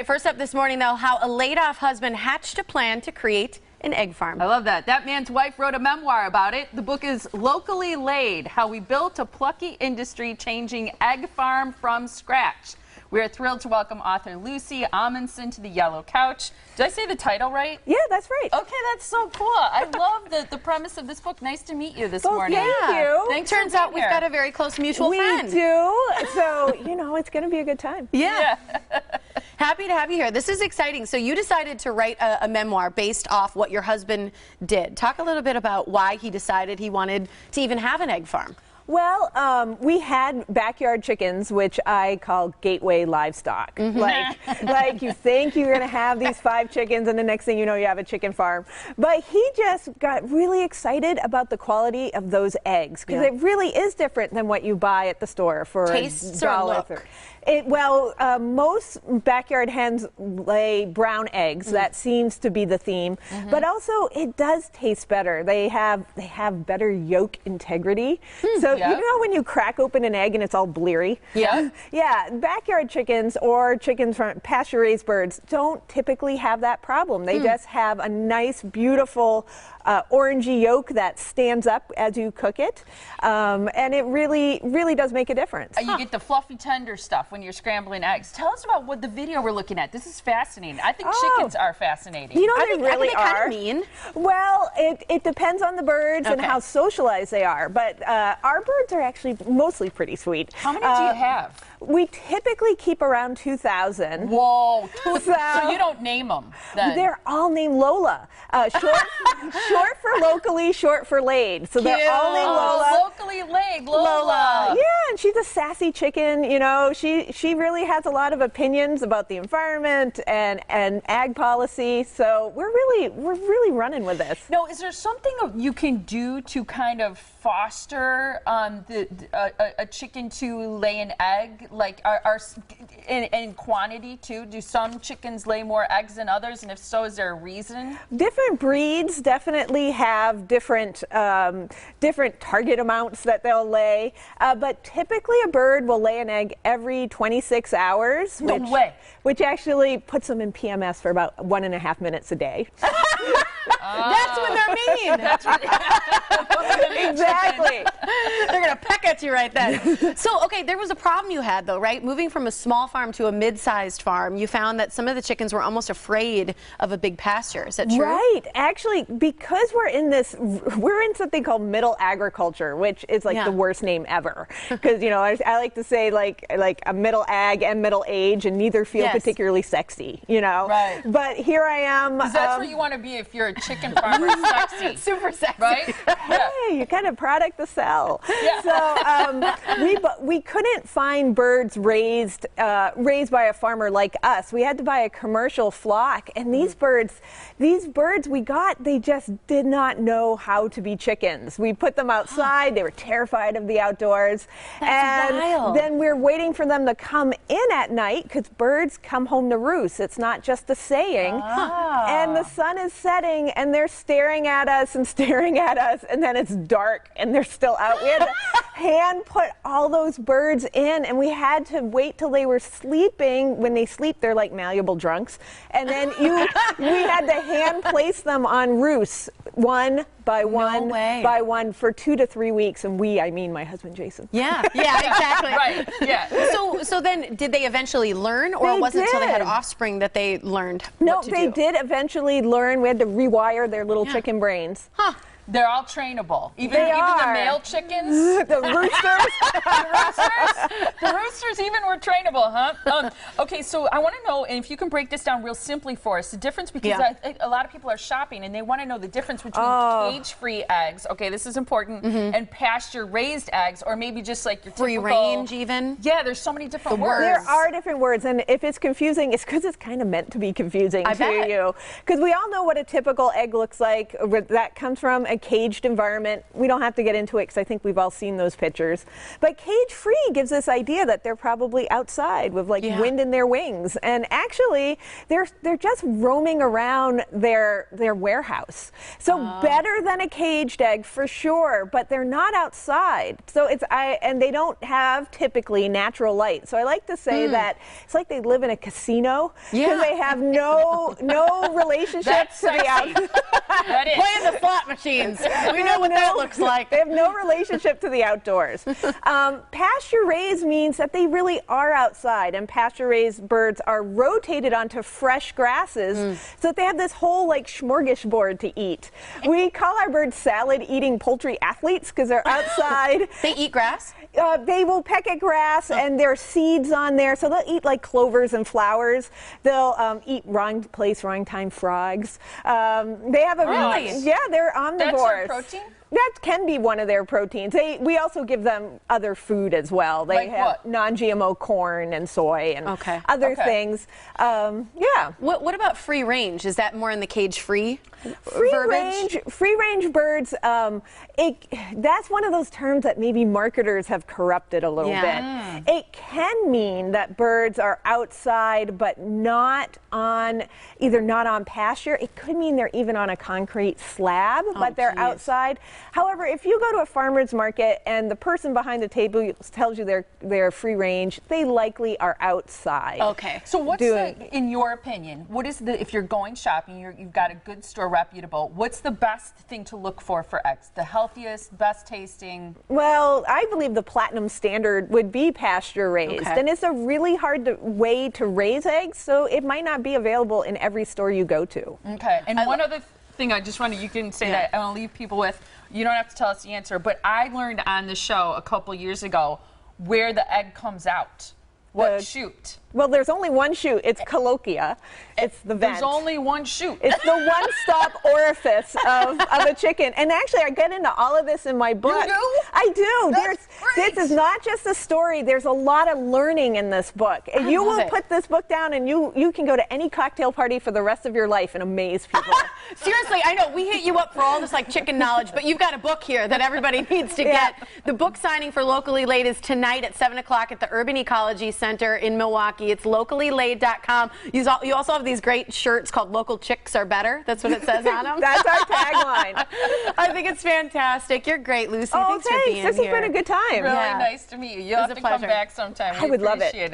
right, first up this morning, though, how a laid-off husband hatched a plan to create an egg farm. I love that. That man's wife wrote a memoir about it. The book is Locally Laid, How We Built a Plucky Industry-Changing Egg Farm from Scratch. We are thrilled to welcome author Lucie Amundsen to the yellow couch. Did I say the title right? Yeah, that's right. Okay, that's so cool. I love the premise of this book. Nice to meet you this morning. Thank you. Thanks. Turns out we've got a very close mutual friend. We do. So, you know, it's going to be a good time. Yeah. Happy to have you here. This is exciting. So you decided to write a memoir based off what your husband did. Talk a little bit about why he decided he wanted to even have an egg farm. Well, we had backyard chickens, which I call gateway livestock. Like you think you're going to have these 5 chickens, and the next thing you know, you have a chicken farm. But he just got really excited about the quality of those eggs, because it really is different than what you buy at the store for Tastes $1. or look? Most backyard hens lay brown eggs. That seems to be the theme. But also, it does taste better. They have better yolk integrity. So you know when you crack open an egg and it's all bleary? Yeah. Yeah. Backyard chickens or chickens from pasture-raised birds don't typically have that problem. They just have a nice, beautiful orangey yolk that stands up as you cook it, and it really does make a difference. You get the fluffy, tender stuff when you're scrambling eggs. Tell us about what the video we're looking at. This is fascinating. I think chickens are fascinating. You know, they really are. Kind of mean. Well, it depends on the birds and how socialized they are, but our birds are actually mostly pretty sweet. How many do you have? We typically keep around 2,000. Whoa, 2,000. So you don't name them then? They're all named Lola. Short for locally, short for laid. So they're all named Lola. Locally laid, Lola. Yeah, and she's a sassy chicken. You know, she really has a lot of opinions about the environment and ag policy. So we're really running with this. Now, is there something you can do to kind of foster a chicken to lay an egg? Like, in quantity too? Do some chickens lay more eggs than others? And if so, is there a reason? Different breeds definitely have different target amounts that they'll lay. But typically a bird will lay an egg every 26 hours. No way. Which actually puts them in PMS for about 1.5 minutes a day. That's when they're mean. That's what, exactly. They're going to peck at you right then. So, okay, there was a problem you had, though, right? Moving from a small farm to a mid-sized farm, you found that some of the chickens were almost afraid of a big pasture. Is that true? Right. Actually, because we're in something called middle agriculture, which is like the worst name ever. Because, you know, I like to say like a middle ag and middle age, and neither feel particularly sexy, you know? Right. But here I am. That's where you want to be if you're a chicken farmer. Sexy. Super sexy. Right? Hey, you kind of product to sell. Yeah. So we couldn't find birds raised by a farmer like us. We had to buy a commercial flock, and these birds we got, they just did not know how to be chickens. We put them outside. They were terrified of the outdoors. That's wild. Then we're waiting for them to come in at night, because birds come home to roost. It's not just a saying. And the sun is setting, and they're staring at us and staring at us, and then it's dark and they're still out. We had to hand put all those birds in, and we had to wait till they were sleeping. When they sleep, they're like malleable drunks. And then we had to hand place them on roosts, one by one for 2 to 3 weeks. And I mean my husband Jason. Yeah, exactly. Right, yeah. So then did they eventually learn, or was it until they had offspring that they learned what to do? No, they did eventually learn. We had to rewire their little chicken brains. Huh. They're all trainable. Even the male chickens? The roosters? The roosters even were trainable, huh? Okay, so I want to know, and if you can break this down real simply for us, the difference, because a lot of people are shopping and they want to know the difference between cage-free eggs, okay, this is important, and pasture-raised eggs, or maybe just like your free range even? Yeah, there's so many different words. There are different words, and if it's confusing, it's because it's kind of meant to be confusing to you. Because we all know what a typical egg looks like, where that comes from, a caged environment. We don't have to get into it because I think we've all seen those pictures. But cage-free gives this idea that they're probably outside with like wind in their wings. And actually, they're just roaming around their warehouse. So better than a caged egg for sure, but they're not outside. So and they don't have typically natural light. So I like to say that it's like they live in a casino because they have no relationship to the outside. Playing the slot machines. We know what that looks like. They have no relationship to the outdoors. Pasture-raised means that they really are outside, and pasture-raised birds are rotated onto fresh grasses so that they have this whole like smorgasbord to eat. We call our birds salad-eating poultry athletes because they're outside. They eat grass? They will peck at grass, and there are seeds on there, so they'll eat like clovers and flowers. They'll eat wrong place, wrong time frogs. They have a they're omnivores. That's their protein? That can be one of their proteins. We also give them other food as well. They have non-GMO corn and soy and other things. What about free range? Is that more in the cage-free verbiage? Free range birds, that's one of those terms that maybe marketers have corrupted a little bit. It can mean that birds are outside but either not on pasture. It could mean they're even on a concrete slab, but they're outside. However, if you go to a farmer's market and the person behind the table tells you they're free range, they likely are outside. Okay. So what's in your opinion, if you're going shopping, you've got a good store, reputable, what's the best thing to look for eggs? The healthiest, best tasting? Well, I believe the platinum standard would be pasture-raised. And it's a really hard way to raise eggs, so it might not be available in every store you go to. Okay. And one other thing I just wanted, you can say that I want to leave people with, you don't have to tell us the answer, but I learned on the show a couple years ago where the egg comes out. What shoot? Well, there's only one chute. It's colochia. It's the vent. There's only one chute. It's the one-stop orifice of a chicken. And actually, I get into all of this in my book. You do? I do. That's This is not just a story. There's a lot of learning in this book. And you will put this book down, and you can go to any cocktail party for the rest of your life and amaze people. Seriously, I know we hit you up for all this like chicken knowledge, but you've got a book here that everybody needs to get. The book signing for Locally Laid is tonight at 7 o'clock at the Urban Ecology Center in Milwaukee. It's locallylaid.com. You also have these great shirts called Local Chicks Are Better. That's what it says on them. That's our tagline. I think it's fantastic. You're great, Lucy. Oh, thanks for being This has been a good time. Really nice to meet you. You'll have to come back sometime. I would love it. Appreciate it.